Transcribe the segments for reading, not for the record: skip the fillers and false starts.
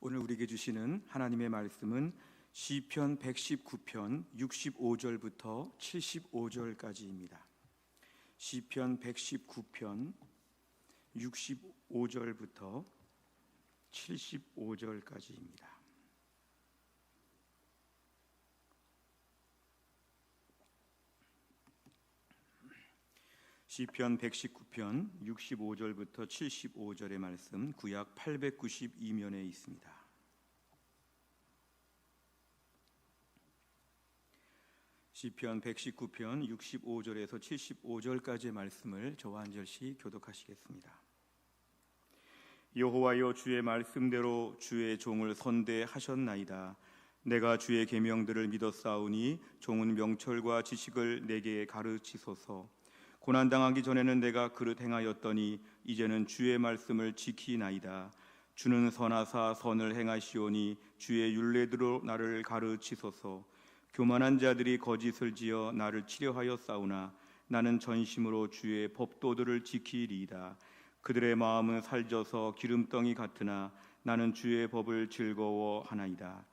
오늘 우리에게 주시는 하나님의 말씀은 시편 119편 65절부터 75절까지입니다. 시편 119편 65절부터 75절까지입니다. 시편 119편 65절부터 75절의 말씀, 구약 892면에 있습니다. 시편 119편 65절에서 75절까지의 말씀을 저와 한 절씩 교독하시겠습니다. 여호와여, 주의 말씀대로 주의 종을 선대하셨나이다. 내가 주의 계명들을 믿었사오니 종은 명철과 지식을 내게 가르치소서. 고난당하기 전에는 내가 그릇 행하였더니 이제는 주의 말씀을 지키나이다. 주는 선하사 선을 행하시오니 주의 율례대로 나를 가르치소서. 교만한 자들이 거짓을 지어 나를 치려하여 싸우나 나는 전심으로 주의 법도들을 지키리이다. 그들의 마음은 살쪄서 기름덩이 같으나 나는 주의 법을 즐거워하나이다.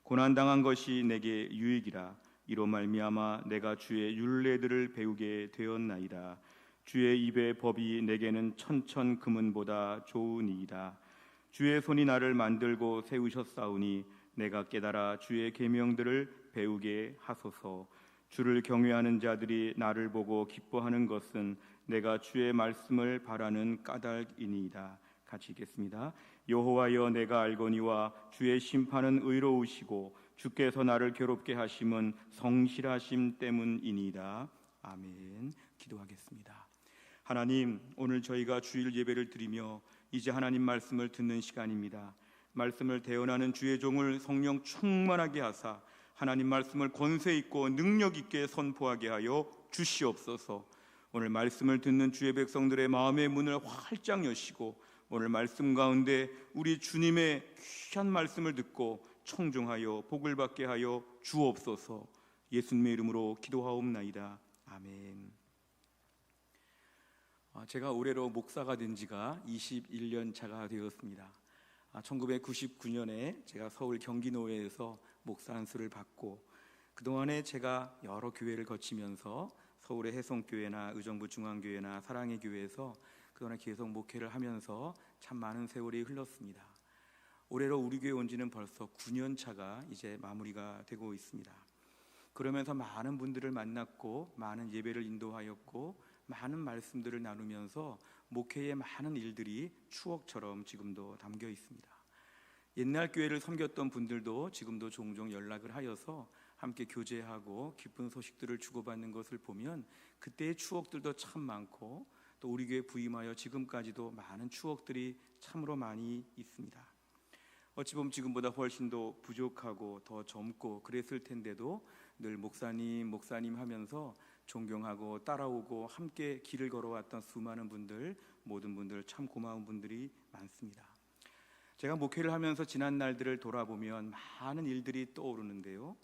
고난당한 것이 내게 유익이라. 이로 말미암아 내가 주의 율례들을 배우게 되었나이다. 주의 입의 법이 내게는 천천 금은보다 좋으니이다. 주의 손이 나를 만들고 세우셨사오니 내가 깨달아 주의 계명들을 배우게 하소서. 주를 경외하는 자들이 나를 보고 기뻐하는 것은 내가 주의 말씀을 바라는 까닭이니이다. 같이 읽겠습니다. 여호와여, 내가 알거니와 주의 심판은 의로우시고 주께서 나를 괴롭게 하심은 성실하심 때문이니이다. 아멘. 기도하겠습니다. 하나님, 오늘 저희가 주일 예배를 드리며 이제 하나님 말씀을 듣는 시간입니다. 말씀을 대언하는 주의 종을 성령 충만하게 하사 하나님 말씀을 권세 있고 능력 있게 선포하게 하여 주시옵소서. 오늘 말씀을 듣는 주의 백성들의 마음의 문을 활짝 여시고 오늘 말씀 가운데 우리 주님의 귀한 말씀을 듣고 청중하여 복을 받게 하여 주옵소서. 예수님의 이름으로 기도하옵나이다. 아멘. 제가 올해로 목사가 된 지가 21년 차가 되었습니다. 1999년에 제가 서울 경기노회에서 목사 안수를 받고 그동안에 제가 여러 교회를 거치면서 서울의 해성교회나 의정부 중앙교회나 사랑의 교회에서 그동안에 계속 목회를 하면서 참 많은 세월이 흘렀습니다. 올해로 우리 교회 온 지는 벌써 9년 차가 이제 마무리가 되고 있습니다. 그러면서 많은 분들을 만났고 많은 예배를 인도하였고 많은 말씀들을 나누면서 목회의 많은 일들이 추억처럼 지금도 담겨 있습니다. 옛날 교회를 섬겼던 분들도 지금도 종종 연락을 하여서 함께 교제하고 기쁜 소식들을 주고받는 것을 보면 그때의 추억들도 참 많고 또 우리 교회 부임하여 지금까지도 많은 추억들이 참으로 많이 있습니다. 어찌 보면 지금보다 훨씬 더 부족하고 더 젊고 그랬을 텐데도 늘 목사님 하면서 존경하고 따라오고 함께 길을 걸어왔던 수많은 분들, 모든 분들 참 고마운 분들이 많습니다. 제가 목회를 하면서 지난 날들을 돌아보면 많은 일들이 떠오르는데요,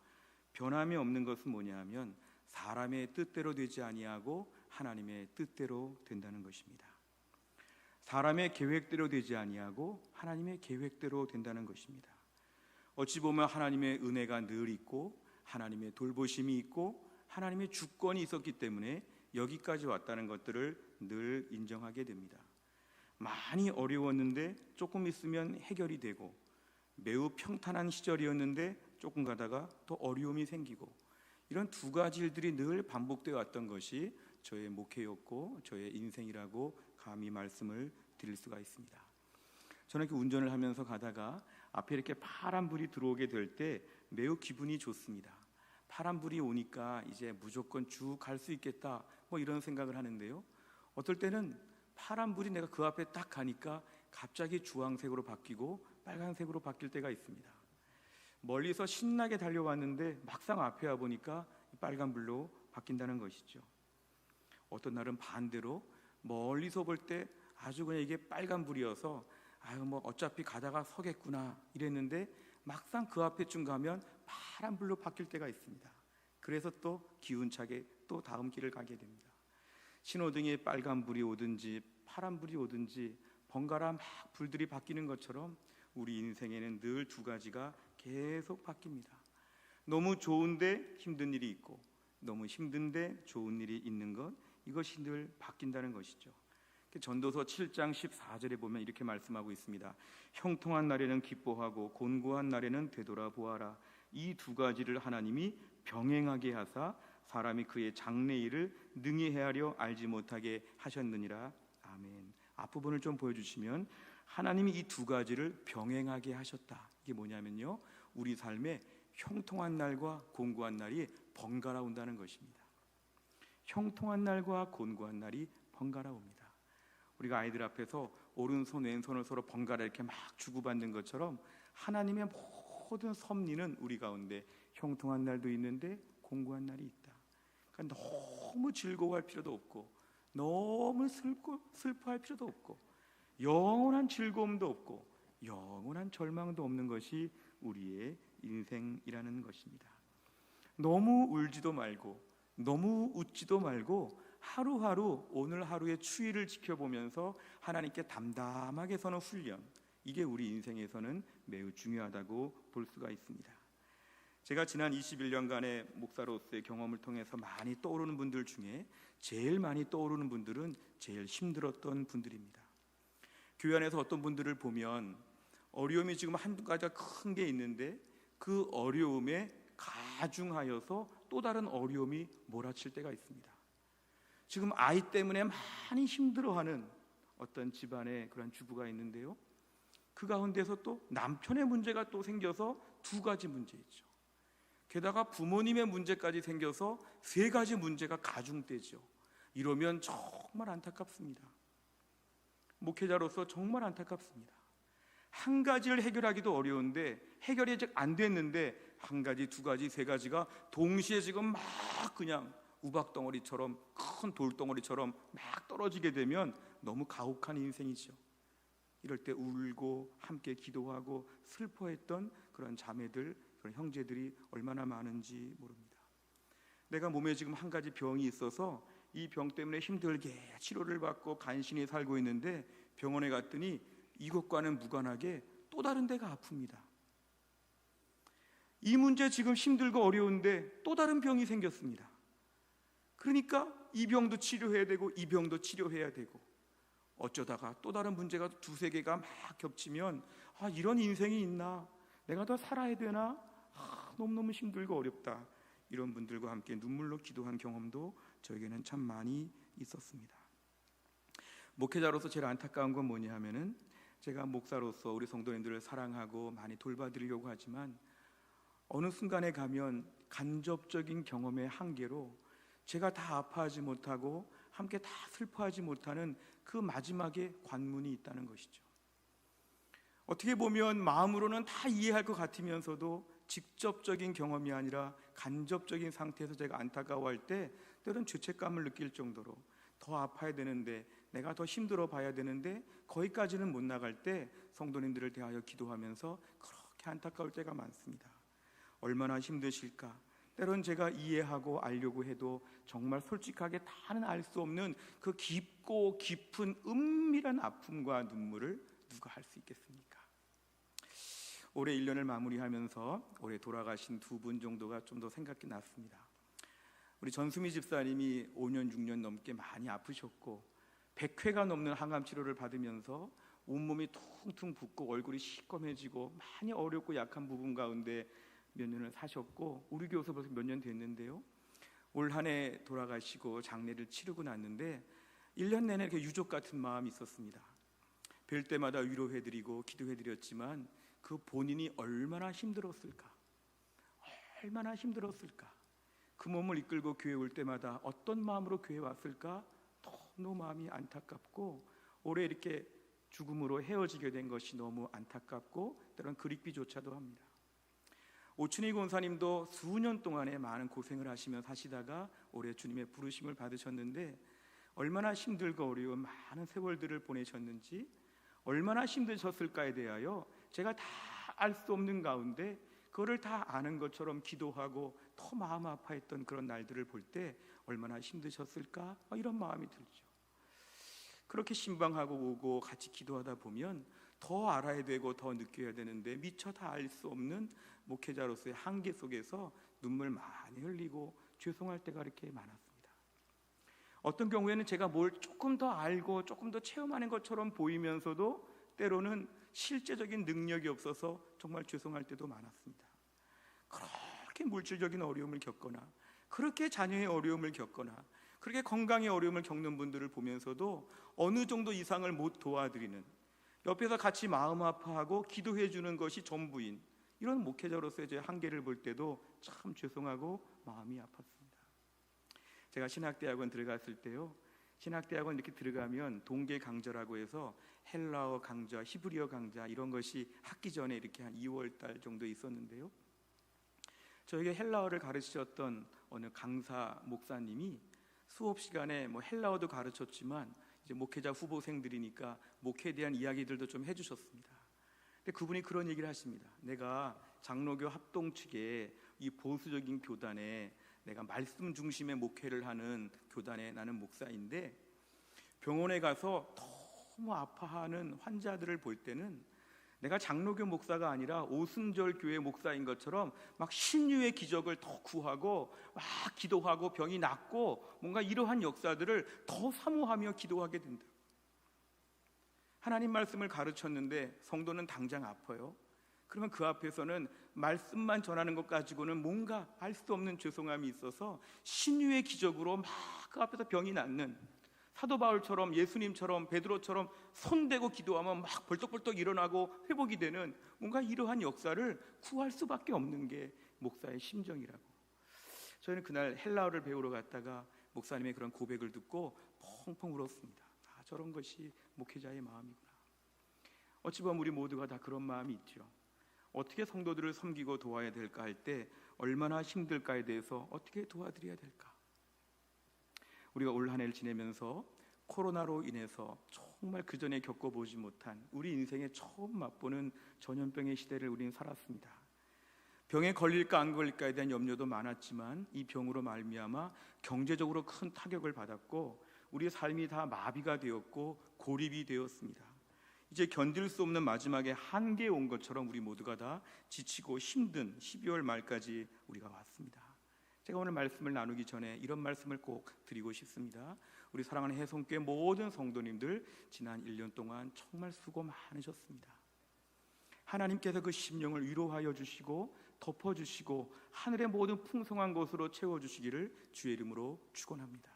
변함이 없는 것은 뭐냐 하면 사람의 뜻대로 되지 아니하고 하나님의 뜻대로 된다는 것입니다. 사람의 계획대로 되지 아니하고 하나님의 계획대로 된다는 것입니다. 어찌 보면 하나님의 은혜가 늘 있고 하나님의 돌보심이 있고 하나님의 주권이 있었기 때문에 여기까지 왔다는 것들을 늘 인정하게 됩니다. 많이 어려웠는데 조금 있으면 해결이 되고 매우 평탄한 시절이었는데 조금 가다가 또 어려움이 생기고 이런 두 가지 일들이 늘 반복되어 왔던 것이 저의 목회였고 저의 인생이라고 감히 말씀을 드릴 수가 있습니다. 저는 이렇게 운전을 하면서 가다가 앞에 이렇게 파란불이 들어오게 될 때 매우 기분이 좋습니다. 파란불이 오니까 이제 무조건 쭉 갈 수 있겠다 뭐 이런 생각을 하는데요, 어떨 때는 파란불이 내가 그 앞에 딱 가니까 갑자기 주황색으로 바뀌고 빨간색으로 바뀔 때가 있습니다. 멀리서 신나게 달려왔는데 막상 앞에 와보니까 빨간불로 바뀐다는 것이죠. 어떤 날은 반대로 멀리서 볼 때 아주 그냥 이게 빨간불이어서 뭐 어차피 가다가 서겠구나 이랬는데 막상 그 앞에쯤 가면 파란불로 바뀔 때가 있습니다. 그래서 또 기운차게 또 다음 길을 가게 됩니다. 신호등에 빨간불이 오든지 파란불이 오든지 번갈아 막 불들이 바뀌는 것처럼 우리 인생에는 늘 두 가지가 계속 바뀝니다. 너무 좋은데 힘든 일이 있고 너무 힘든데 좋은 일이 있는 것, 이것이 늘 바뀐다는 것이죠. 전도서 7장 14절에 보면 이렇게 말씀하고 있습니다. 형통한 날에는 기뻐하고 곤고한 날에는 되돌아보아라. 이 두 가지를 하나님이 병행하게 하사 사람이 그의 장래일을 능히 헤아려 알지 못하게 하셨느니라. 아멘. 앞부분을 좀 보여주시면 하나님이 이 두 가지를 병행하게 하셨다. 이게 뭐냐면요, 우리 삶에 형통한 날과 곤고한 날이 번갈아 온다는 것입니다. 형통한 날과 곤고한 날이 번갈아 옵니다. 우리가 아이들 앞에서 오른손 왼손을 서로 번갈아 이렇게 막 주고받는 것처럼 하나님의 모든 섭리는 우리 가운데 형통한 날도 있는데 곤고한 날이 있다. 그러니까 너무 즐거워할 필요도 없고 너무 슬퍼할 필요도 없고 영원한 즐거움도 없고 영원한 절망도 없는 것이 우리의 인생이라는 것입니다. 너무 울지도 말고 너무 웃지도 말고 하루하루 오늘 하루의 추위를 지켜보면서 하나님께 담담하게 서는 훈련, 이게 우리 인생에서는 매우 중요하다고 볼 수가 있습니다. 제가 지난 21년간의 목사로서의 경험을 통해서 많이 떠오르는 분들 중에 제일 많이 떠오르는 분들은 제일 힘들었던 분들입니다. 교회 안에서 어떤 분들을 보면 어려움이 지금 한두 가지가 큰 게 있는데 그 어려움에 가중하여서 또 다른 어려움이 몰아칠 때가 있습니다. 지금 아이 때문에 많이 힘들어하는 어떤 집안의 그런 주부가 있는데요, 그 가운데서 또 남편의 문제가 또 생겨서 두 가지 문제 있죠. 게다가 부모님의 문제까지 생겨서 세 가지 문제가 가중되죠. 이러면 정말 안타깝습니다. 목회자로서 정말 안타깝습니다. 한 가지를 해결하기도 어려운데 해결이 아직 안 됐는데 한 가지, 두 가지, 세 가지가 동시에 지금 막 그냥 우박덩어리처럼, 큰 돌덩어리처럼 막 떨어지게 되면 너무 가혹한 인생이죠. 이럴 때 울고 함께 기도하고 슬퍼했던 그런 자매들, 그런 형제들이 얼마나 많은지 모릅니다. 내가 몸에 지금 한 가지 병이 있어서 이 병 때문에 힘들게 치료를 받고 간신히 살고 있는데 병원에 갔더니 이것과는 무관하게 또 다른 데가 아픕니다. 이 문제 지금 힘들고 어려운데 또 다른 병이 생겼습니다. 그러니까 이 병도 치료해야 되고 이 병도 치료해야 되고, 어쩌다가 또 다른 문제가 두세 개가 막 겹치면 이런 인생이 있나? 내가 더 살아야 되나? 너무너무 힘들고 어렵다. 이런 분들과 함께 눈물로 기도한 경험도 저에게는 참 많이 있었습니다. 목회자로서 제일 안타까운 건 뭐냐 하면은, 제가 목사로서 우리 성도님들을 사랑하고 많이 돌봐드리려고 하지만 어느 순간에 가면 간접적인 경험의 한계로 제가 다 아파하지 못하고 함께 다 슬퍼하지 못하는 그 마지막에 관문이 있다는 것이죠. 어떻게 보면 마음으로는 다 이해할 것 같으면서도 직접적인 경험이 아니라 간접적인 상태에서 제가 안타까워할 때 때로는 죄책감을 느낄 정도로 더 아파야 되는데, 내가 더 힘들어 봐야 되는데 거기까지는 못 나갈 때 성도님들을 대하여 기도하면서 그렇게 안타까울 때가 많습니다. 얼마나 힘드실까? 때론 제가 이해하고 알려고 해도 정말 솔직하게 다는 알 수 없는 그 깊고 깊은 은밀한 아픔과 눈물을 누가 할 수 있겠습니까? 올해 1년을 마무리하면서 올해 돌아가신 두 분 정도가 좀 더 생각이 났습니다. 우리 전수미 집사님이 5년 6년 넘게 많이 아프셨고 100회가 넘는 항암 치료를 받으면서 온몸이 퉁퉁 붓고 얼굴이 시꺼매지고 많이 어렵고 약한 부분 가운데 몇 년을 사셨고, 우리 교회에서 벌써 몇 년 됐는데요, 올 한 해 돌아가시고 장례를 치르고 났는데 1년 내내 이렇게 유족 같은 마음이 있었습니다. 뵐 때마다 위로해드리고 기도해드렸지만 그 본인이 얼마나 힘들었을까, 얼마나 힘들었을까, 그 몸을 이끌고 교회 올 때마다 어떤 마음으로 교회 왔을까, 너무 마음이 안타깝고 올해 이렇게 죽음으로 헤어지게 된 것이 너무 안타깝고 때로는 그립기조차도 합니다. 오춘희 권사님도 수년 동안에 많은 고생을 하시며 사시다가 올해 주님의 부르심을 받으셨는데 얼마나 힘들고 어려운 많은 세월들을 보내셨는지, 얼마나 힘드셨을까에 대하여 제가 다 알 수 없는 가운데 그거를 다 아는 것처럼 기도하고 더 마음 아파했던 그런 날들을 볼 때 얼마나 힘드셨을까, 이런 마음이 들죠. 그렇게 신방하고 오고 같이 기도하다 보면 더 알아야 되고 더 느껴야 되는데 미처 다 알 수 없는 목회자로서의 한계 속에서 눈물 많이 흘리고 죄송할 때가 이렇게 많았습니다. 어떤 경우에는 제가 뭘 조금 더 알고 조금 더 체험하는 것처럼 보이면서도 때로는 실제적인 능력이 없어서 정말 죄송할 때도 많았습니다. 그렇게 물질적인 어려움을 겪거나 그렇게 자녀의 어려움을 겪거나 그렇게 건강의 어려움을 겪는 분들을 보면서도 어느 정도 이상을 못 도와드리는, 옆에서 같이 마음 아파하고 기도해 주는 것이 전부인 이런 목회자로서의 제 한계를 볼 때도 참 죄송하고 마음이 아팠습니다. 제가 신학대학원 들어갔을 때요, 신학대학원 이렇게 들어가면 동계 강좌라고 해서 헬라어 강좌, 히브리어 강좌 이런 것이 학기 전에 이렇게 한 2월 달 정도 있었는데요, 저에게 헬라어를 가르치셨던 어느 강사 목사님이 수업 시간에 헬라어도 가르쳤지만 이제 목회자 후보생들이니까 목회에 대한 이야기들도 좀 해주셨습니다. 근데 그분이 그런 얘기를 하십니다. 내가 장로교 합동 측에 이 보수적인 교단에 내가 말씀 중심의 목회를 하는 교단에 나는 목사인데, 병원에 가서 너무 아파하는 환자들을 볼 때는 내가 장로교 목사가 아니라 오순절 교회 목사인 것처럼 막 신유의 기적을 더 구하고 막 기도하고 병이 낫고 뭔가 이러한 역사들을 더 사모하며 기도하게 된다. 하나님 말씀을 가르쳤는데 성도는 당장 아파요. 그러면 그 앞에서는 말씀만 전하는 것 가지고는 뭔가 알 수 없는 죄송함이 있어서 신유의 기적으로 막 그 앞에서 병이 낫는, 사도 바울처럼 예수님처럼 베드로처럼 손대고 기도하면 막 벌떡벌떡 일어나고 회복이 되는 뭔가 이러한 역사를 구할 수밖에 없는 게 목사의 심정이라고. 저희는 그날 헬라어를 배우러 갔다가 목사님의 그런 고백을 듣고 펑펑 울었습니다. 아, 저런 것이 목회자의 마음이구나. 어찌 보면 우리 모두가 다 그런 마음이 있죠. 어떻게 성도들을 섬기고 도와야 될까 할 때 얼마나 힘들까에 대해서 어떻게 도와드려야 될까. 우리가 올 한 해를 지내면서 코로나로 인해서 정말 그전에 겪어보지 못한 우리 인생에 처음 맛보는 전염병의 시대를 우리는 살았습니다. 병에 걸릴까 안 걸릴까에 대한 염려도 많았지만 이 병으로 말미암아 경제적으로 큰 타격을 받았고 우리의 삶이 다 마비가 되었고 고립이 되었습니다. 이제 견딜 수 없는 마지막에 한계에 온 것처럼 우리 모두가 다 지치고 힘든 12월 말까지 우리가 왔습니다. 제가 오늘 말씀을 나누기 전에 이런 말씀을 꼭 드리고 싶습니다. 우리 사랑하는 해성교회 모든 성도님들, 지난 1년 동안 정말 수고 많으셨습니다. 하나님께서 그 심령을 위로하여 주시고 덮어주시고 하늘의 모든 풍성한 것으로 채워주시기를 주의 이름으로 축원합니다.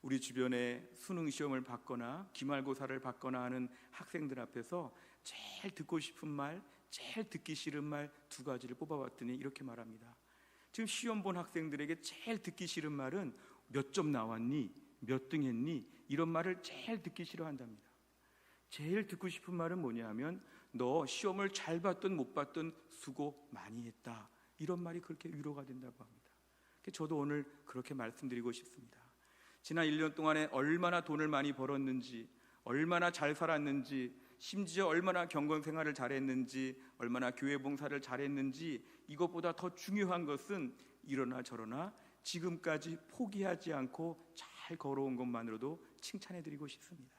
우리 주변에 수능 시험을 받거나 기말고사를 받거나 하는 학생들 앞에서 제일 듣고 싶은 말, 제일 듣기 싫은 말 두 가지를 뽑아봤더니 이렇게 말합니다. 지금 시험 본 학생들에게 제일 듣기 싫은 말은 몇 점 나왔니? 몇 등 했니? 이런 말을 제일 듣기 싫어한답니다. 제일 듣고 싶은 말은 뭐냐 하면 너 시험을 잘 봤든 못 봤든 수고 많이 했다. 이런 말이 그렇게 위로가 된다고 합니다. 저도 오늘 그렇게 말씀드리고 싶습니다. 지난 1년 동안에 얼마나 돈을 많이 벌었는지, 얼마나 잘 살았는지, 심지어 얼마나 경건 생활을 잘했는지, 얼마나 교회 봉사를 잘했는지, 이것보다 더 중요한 것은 이러나 저러나 지금까지 포기하지 않고 잘 걸어온 것만으로도 칭찬해드리고 싶습니다.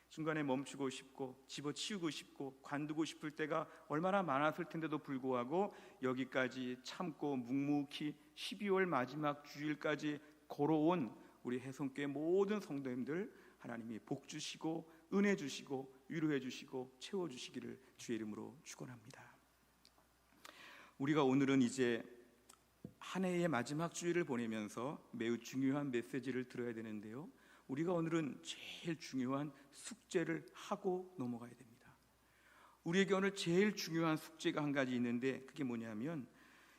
중간에 멈추고 싶고 집어치우고 싶고 관두고 싶을 때가 얼마나 많았을 텐데도 불구하고 여기까지 참고 묵묵히 12월 마지막 주일까지 걸어온 우리 해성교회 모든 성도님들, 하나님이 복 주시고 은혜 주시고 위로해 주시고 채워 주시기를 주의 이름으로 축원합니다. 우리가 오늘은 이제 한 해의 마지막 주일을 보내면서 매우 중요한 메시지를 들어야 되는데요, 우리가 오늘은 제일 중요한 숙제를 하고 넘어가야 됩니다. 우리에게 오늘 제일 중요한 숙제가 한 가지 있는데 그게 뭐냐면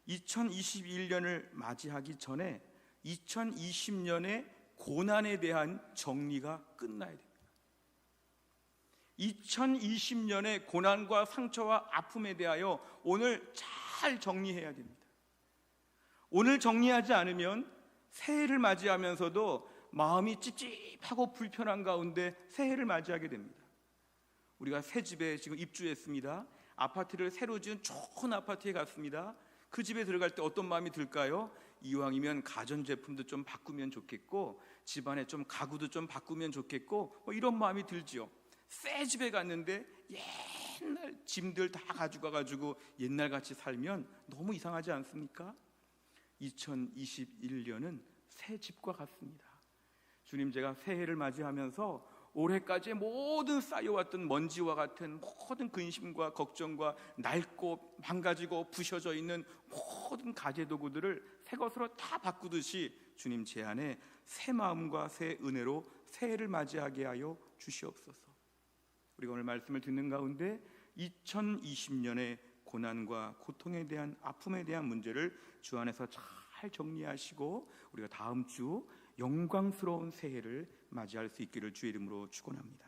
2021년을 맞이하기 전에 2020년의 고난에 대한 정리가 끝나야 됩니다. 2020년의 고난과 상처와 아픔에 대하여 오늘 잘 정리해야 됩니다. 오늘 정리하지 않으면 새해를 맞이하면서도 마음이 찝찝하고 불편한 가운데 새해를 맞이하게 됩니다. 우리가 새 집에 지금 입주했습니다. 아파트를 새로 지은 좋은 아파트에 갔습니다. 그 집에 들어갈 때 어떤 마음이 들까요? 이왕이면 가전제품도 좀 바꾸면 좋겠고 집안에 좀 가구도 좀 바꾸면 좋겠고 이런 마음이 들지요. 새 집에 갔는데 옛날 짐들 다 가져가가지고 옛날같이 살면 너무 이상하지 않습니까? 2021년은 새 집과 같습니다. 주님, 제가 새해를 맞이하면서 올해까지의 모든 쌓여왔던 먼지와 같은 모든 근심과 걱정과 낡고 망가지고 부셔져 있는 모든 가재도구들을 새 것으로 다 바꾸듯이 주님, 제 안에 새 마음과 새 은혜로 새해를 맞이하게 하여 주시옵소서. 우리가 오늘 말씀을 듣는 가운데 2020년의 고난과 고통에 대한, 아픔에 대한 문제를 주 안에서 잘 정리하시고 우리가 다음 주 영광스러운 새해를 맞이할 수 있기를 주의 이름으로 축원합니다.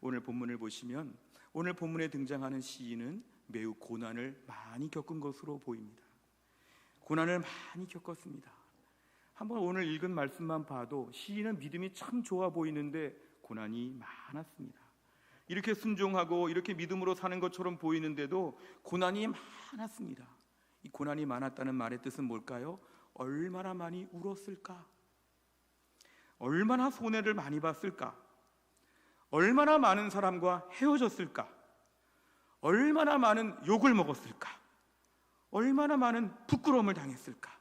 오늘 본문을 보시면 오늘 본문에 등장하는 시인은 매우 고난을 많이 겪은 것으로 보입니다. 고난을 많이 겪었습니다. 한번 오늘 읽은 말씀만 봐도 시인은 믿음이 참 좋아 보이는데 고난이 많았습니다. 이렇게 순종하고 이렇게 믿음으로 사는 것처럼 보이는데도 고난이 많았습니다. 이 고난이 많았다는 말의 뜻은 뭘까요? 얼마나 많이 울었을까? 얼마나 손해를 많이 봤을까? 얼마나 많은 사람과 헤어졌을까? 얼마나 많은 욕을 먹었을까? 얼마나 많은 부끄러움을 당했을까?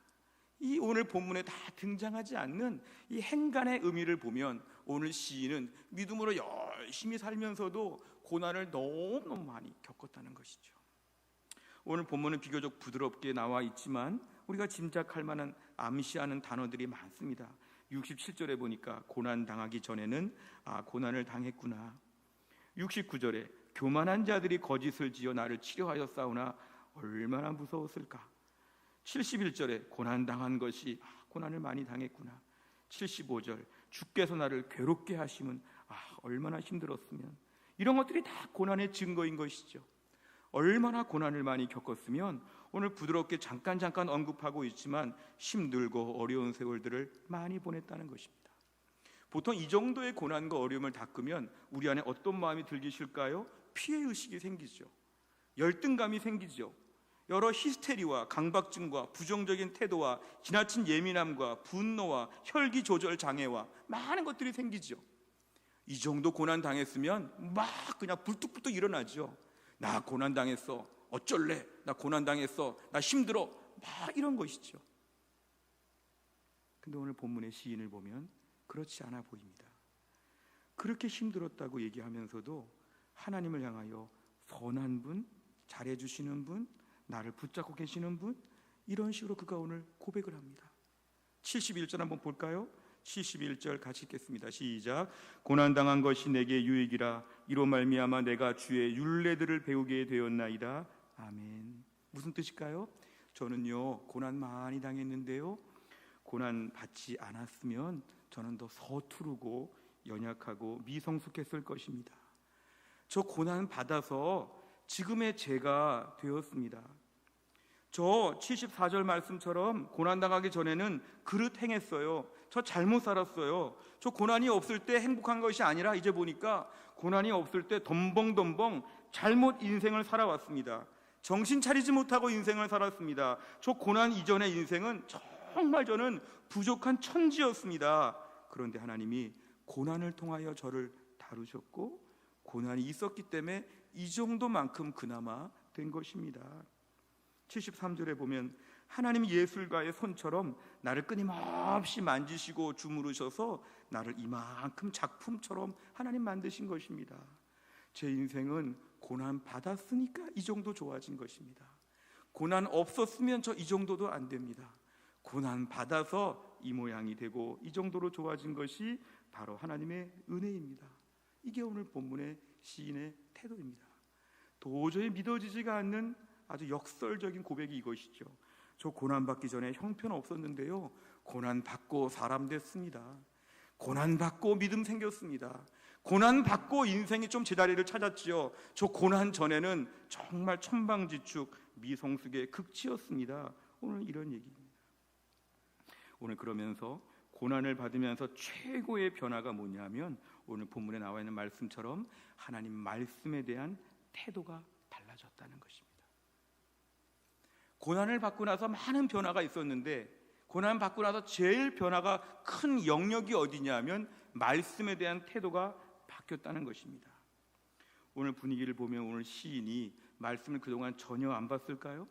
이 오늘 본문에 다 등장하지 않는 이 행간의 의미를 보면 오늘 시인은 믿음으로 열심히 살면서도 고난을 너무너무 많이 겪었다는 것이죠. 오늘 본문은 비교적 부드럽게 나와 있지만 우리가 짐작할 만한 암시하는 단어들이 많습니다. 67절에 보니까 고난 당하기 전에는 고난을 당했구나. 69절에 교만한 자들이 거짓을 지어 나를 치료하여 싸우나 얼마나 무서웠을까. 71절에 고난 당한 것이 고난을 많이 당했구나. 75절 주께서 나를 괴롭게 하시면 얼마나 힘들었으면. 이런 것들이 다 고난의 증거인 것이죠. 얼마나 고난을 많이 겪었으면 오늘 부드럽게 잠깐 언급하고 있지만 힘들고 어려운 세월들을 많이 보냈다는 것입니다. 보통 이 정도의 고난과 어려움을 닦으면 우리 안에 어떤 마음이 들기실까요? 피해의식이 생기죠. 열등감이 생기죠. 여러 히스테리와 강박증과 부정적인 태도와 지나친 예민함과 분노와 혈기 조절 장애와 많은 것들이 생기죠. 이 정도 고난 당했으면 막 그냥 불뚝불뚝 일어나죠. 나 고난 당했어. 어쩔래? 나 고난 당했어. 나 힘들어. 막 이런 것이죠. 근데 오늘 본문의 시인을 보면 그렇지 않아 보입니다. 그렇게 힘들었다고 얘기하면서도 하나님을 향하여 선한 분, 잘해주시는 분, 나를 붙잡고 계시는 분, 이런 식으로 그가 오늘 고백을 합니다. 71절 한번 볼까요? 71절 같이 읽겠습니다. 시작. 고난당한 것이 내게 유익이라 이로 말미암아 내가 주의 율례들을 배우게 되었나이다. 아멘. 무슨 뜻일까요? 저는요 고난 많이 당했는데요, 고난 받지 않았으면 저는 더 서투르고 연약하고 미성숙했을 것입니다. 저 고난 받아서 지금의 제가 되었습니다. 저 74절 말씀처럼 고난당하기 전에는 그릇 행했어요. 저 잘못 살았어요. 저 고난이 없을 때 행복한 것이 아니라 이제 보니까 고난이 없을 때 덤벙덤벙 잘못 인생을 살아왔습니다. 정신 차리지 못하고 인생을 살았습니다. 저 고난 이전의 인생은 정말 저는 부족한 천지였습니다. 그런데 하나님이 고난을 통하여 저를 다루셨고 고난이 있었기 때문에 이 정도만큼 그나마 된 것입니다. 73절에 보면 하나님이 예술가의 손처럼 나를 끊임없이 만지시고 주무르셔서 나를 이만큼 작품처럼 하나님 만드신 것입니다. 제 인생은 고난 받았으니까 이 정도 좋아진 것입니다. 고난 없었으면 저 이 정도도 안 됩니다. 고난 받아서 이 모양이 되고 이 정도로 좋아진 것이 바로 하나님의 은혜입니다. 이게 오늘 본문의 시인의 태도입니다. 도저히 믿어지지가 않는 아주 역설적인 고백이 이것이죠. 저 고난받기 전에 형편 없었는데요, 고난받고 사람 됐습니다. 고난받고 믿음 생겼습니다. 고난받고 인생이 좀 제자리를 찾았지요. 저 고난 전에는 정말 천방지축 미성숙의 극치였습니다. 오늘 이런 얘기입니다. 오늘 그러면서 고난을 받으면서 최고의 변화가 뭐냐면 오늘 본문에 나와 있는 말씀처럼 하나님 말씀에 대한 태도가 달라졌다는 것입니다. 고난을 받고 나서 많은 변화가 있었는데 고난 받고 나서 제일 변화가 큰 영역이 어디냐면 말씀에 대한 태도가 바뀌었다는 것입니다. 오늘 분위기를 보면 오늘 시인이 말씀을 그동안 전혀 안 봤을까요?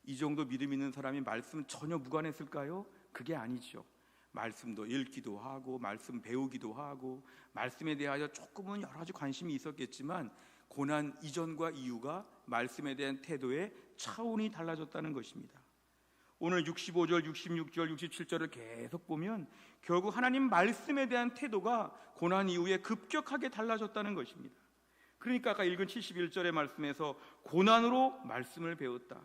이 정도 믿음 있는 사람이 말씀 전혀 무관했을까요? 그게 아니죠. 말씀도 읽기도 하고 말씀 배우기도 하고 말씀에 대하여 조금은 여러 가지 관심이 있었겠지만 고난 이전과 이후가 말씀에 대한 태도의 차원이 달라졌다는 것입니다. 오늘 65절, 66절, 67절을 계속 보면 결국 하나님 말씀에 대한 태도가 고난 이후에 급격하게 달라졌다는 것입니다. 그러니까 아까 읽은 71절의 말씀에서 고난으로 말씀을 배웠다.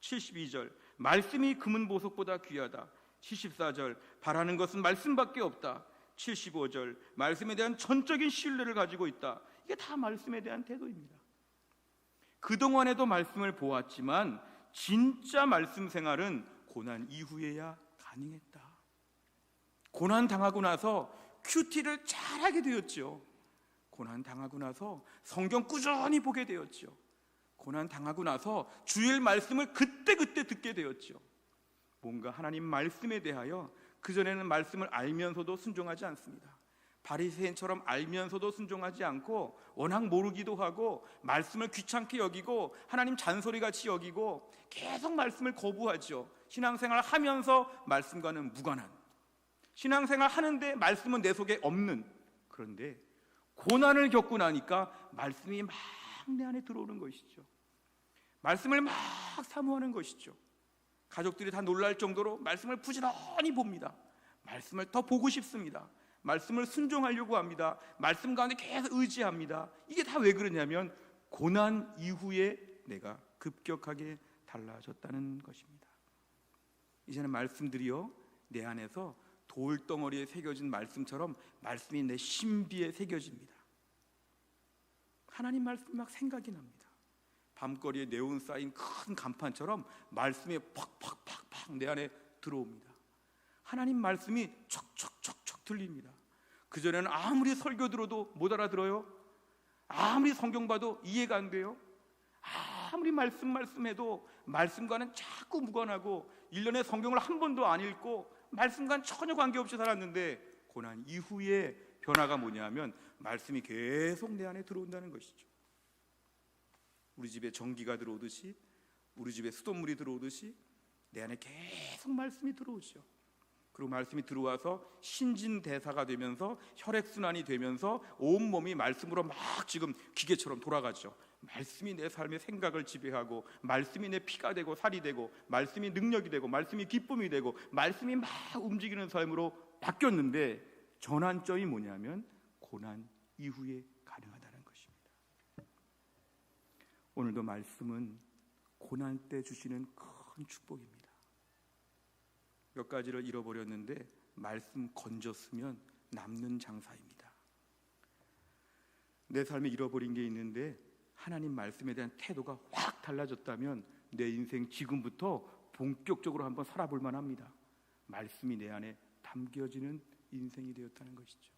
72절 말씀이 금은 보석보다 귀하다. 74절 바라는 것은 말씀밖에 없다. 75절 말씀에 대한 전적인 신뢰를 가지고 있다. 이게 다 말씀에 대한 태도입니다. 그동안에도 말씀을 보았지만 진짜 말씀 생활은 고난 이후에야 가능했다. 고난 당하고 나서 큐티를 잘하게 되었죠. 고난 당하고 나서 성경 꾸준히 보게 되었죠. 고난 당하고 나서 주일 말씀을 그때그때 듣게 되었죠. 뭔가 하나님 말씀에 대하여 그전에는 말씀을 알면서도 순종하지 않습니다. 바리새인처럼 알면서도 순종하지 않고 워낙 모르기도 하고 말씀을 귀찮게 여기고 하나님 잔소리같이 여기고 계속 말씀을 거부하죠. 신앙생활 하면서 말씀과는 무관한, 신앙생활 하는데 말씀은 내 속에 없는. 그런데 고난을 겪고 나니까 말씀이 막 내 안에 들어오는 것이죠. 말씀을 막 사모하는 것이죠. 가족들이 다 놀랄 정도로 말씀을 부지런히 봅니다. 말씀을 더 보고 싶습니다. 말씀을 순종하려고 합니다. 말씀 가운데 계속 의지합니다. 이게 다 왜 그러냐면 고난 이후에 내가 급격하게 달라졌다는 것입니다. 이제는 말씀들이요 내 안에서 돌덩어리에 새겨진 말씀처럼 말씀이 내 신비에 새겨집니다. 하나님 말씀이 막 생각이 납니다. 밤거리에 네온 쌓인 큰 간판처럼 말씀이 팍팍팍팍 내 안에 들어옵니다. 하나님 말씀이 척척척척 들립니다. 그전에는 아무리 설교 들어도 못 알아들어요. 아무리 성경 봐도 이해가 안 돼요. 아무리 말씀해도 말씀과는 자꾸 무관하고 1년에 성경을 한 번도 안 읽고 말씀과는 전혀 관계없이 살았는데 고난 이후에 변화가 뭐냐면 말씀이 계속 내 안에 들어온다는 것이죠. 우리 집에 전기가 들어오듯이 우리 집에 수돗물이 들어오듯이 내 안에 계속 말씀이 들어오죠. 그리고 말씀이 들어와서 신진대사가 되면서 혈액순환이 되면서 온몸이 말씀으로 막 지금 기계처럼 돌아가죠. 말씀이 내 삶의 생각을 지배하고 말씀이 내 피가 되고 살이 되고 말씀이 능력이 되고 말씀이 기쁨이 되고 말씀이 막 움직이는 삶으로 바뀌었는데 전환점이 뭐냐면 고난 이후에 가능하다는 것입니다. 오늘도 말씀은 고난 때 주시는 큰 축복입니다. 몇 가지를 잃어버렸는데 말씀 건졌으면 남는 장사입니다. 내 삶에 잃어버린 게 있는데 하나님 말씀에 대한 태도가 확 달라졌다면 내 인생 지금부터 본격적으로 한번 살아볼 만합니다. 말씀이 내 안에 담겨지는 인생이 되었다는 것이죠.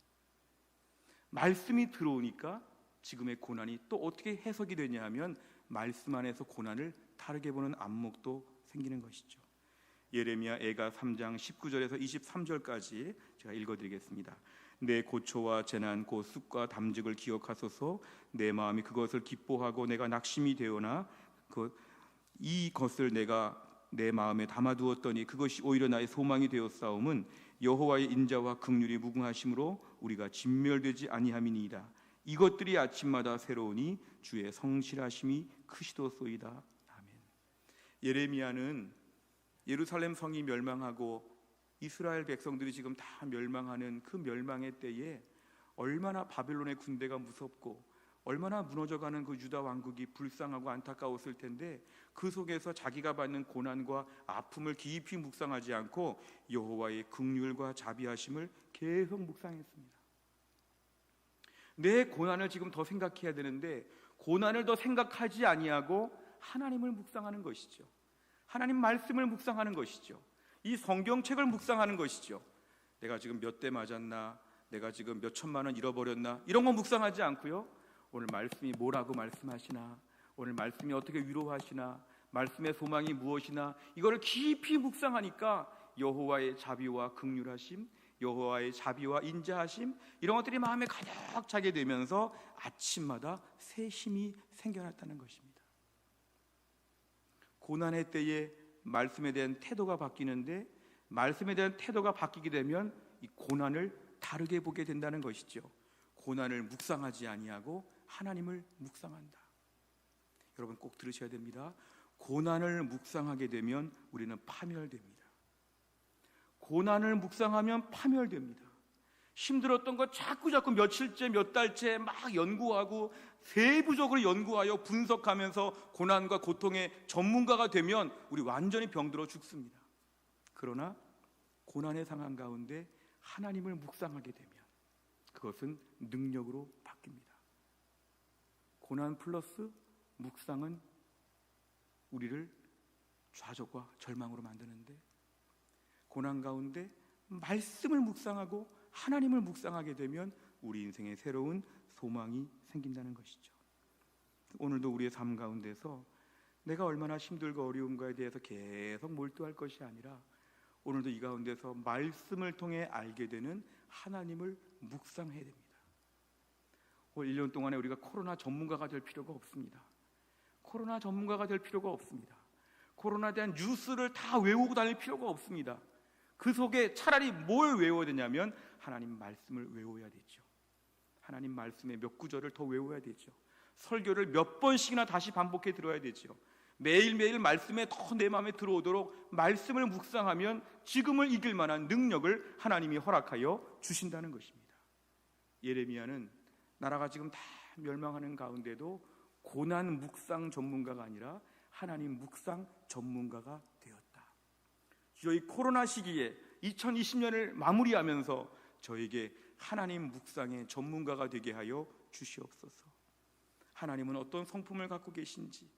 말씀이 들어오니까 지금의 고난이 또 어떻게 해석이 되냐 하면 말씀 안에서 고난을 다르게 보는 안목도 생기는 것이죠. 예레미야 애가 3장 19절에서 23절까지 제가 읽어드리겠습니다. 내 고초와 재난 곧 쑥과 담즙을 기억하소서. 내 마음이 그것을 기뻐하고 내가 낙심이 되어나 이것을 내가 내 마음에 담아두었더니 그것이 오히려 나의 소망이 되었사옴은 여호와의 인자와 긍휼이 무궁하심으로 우리가 진멸되지 아니함이니이다. 이것들이 아침마다 새로우니 주의 성실하심이 크시도소이다. 아멘. 예레미야는 예루살렘 성이 멸망하고 이스라엘 백성들이 지금 다 멸망하는 그 멸망의 때에 얼마나 바벨론의 군대가 무섭고 얼마나 무너져가는 그 유다 왕국이 불쌍하고 안타까웠을 텐데 그 속에서 자기가 받는 고난과 아픔을 깊이 묵상하지 않고 여호와의 긍휼과 자비하심을 계속 묵상했습니다. 내 고난을 지금 더 생각해야 되는데 고난을 더 생각하지 아니하고 하나님을 묵상하는 것이죠. 하나님 말씀을 묵상하는 것이죠. 이 성경책을 묵상하는 것이죠. 내가 지금 몇 대 맞았나, 내가 지금 몇 천만 원 잃어버렸나, 이런 거 묵상하지 않고요. 오늘 말씀이 뭐라고 말씀하시나, 오늘 말씀이 어떻게 위로하시나, 말씀의 소망이 무엇이나, 이거를 깊이 묵상하니까 여호와의 자비와 긍휼하심, 여호와의 자비와 인자하심, 이런 것들이 마음에 가득 차게 되면서 아침마다 새 힘이 생겨났다는 것입니다. 고난의 때에 말씀에 대한 태도가 바뀌는데, 말씀에 대한 태도가 바뀌게 되면 이 고난을 다르게 보게 된다는 것이죠. 고난을 묵상하지 아니하고 하나님을 묵상한다. 여러분 꼭 들으셔야 됩니다. 고난을 묵상하게 되면 우리는 파멸됩니다. 고난을 묵상하면 파멸됩니다. 힘들었던 거 자꾸 며칠째 몇 달째 막 연구하고 세부적으로 연구하여 분석하면서 고난과 고통의 전문가가 되면 우리 완전히 병들어 죽습니다. 그러나 고난의 상황 가운데 하나님을 묵상하게 되면 그것은 능력으로 바뀝니다. 고난 플러스 묵상은 우리를 좌절과 절망으로 만드는데, 고난 가운데 말씀을 묵상하고 하나님을 묵상하게 되면 우리 인생에 새로운 소망이 생긴다는 것이죠. 오늘도 우리의 삶 가운데서 내가 얼마나 힘들고 어려움과에 대해서 계속 몰두할 것이 아니라 오늘도 이 가운데서 말씀을 통해 알게 되는 하나님을 묵상해야 됩니다. 올 1년 동안에 우리가 코로나 전문가가 될 필요가 없습니다. 코로나 전문가가 될 필요가 없습니다. 코로나에 대한 뉴스를 다 외우고 다닐 필요가 없습니다. 그 속에 차라리 뭘 외워야 되냐면 하나님 말씀을 외워야 되죠. 하나님 말씀의 몇 구절을 더 외워야 되죠. 설교를 몇 번씩이나 다시 반복해 들어야 되죠. 매일매일 말씀에 더 내 마음에 들어오도록 말씀을 묵상하면 지금을 이길 만한 능력을 하나님이 허락하여 주신다는 것입니다. 예레미야는 나라가 지금 다 멸망하는 가운데도 고난 묵상 전문가가 아니라 하나님 묵상 전문가가 되었다. 주여, 이 코로나 시기에 2020년을 마무리하면서 저에게 하나님 묵상의 전문가가 되게 하여 주시옵소서. 하나님은 어떤 성품을 갖고 계신지,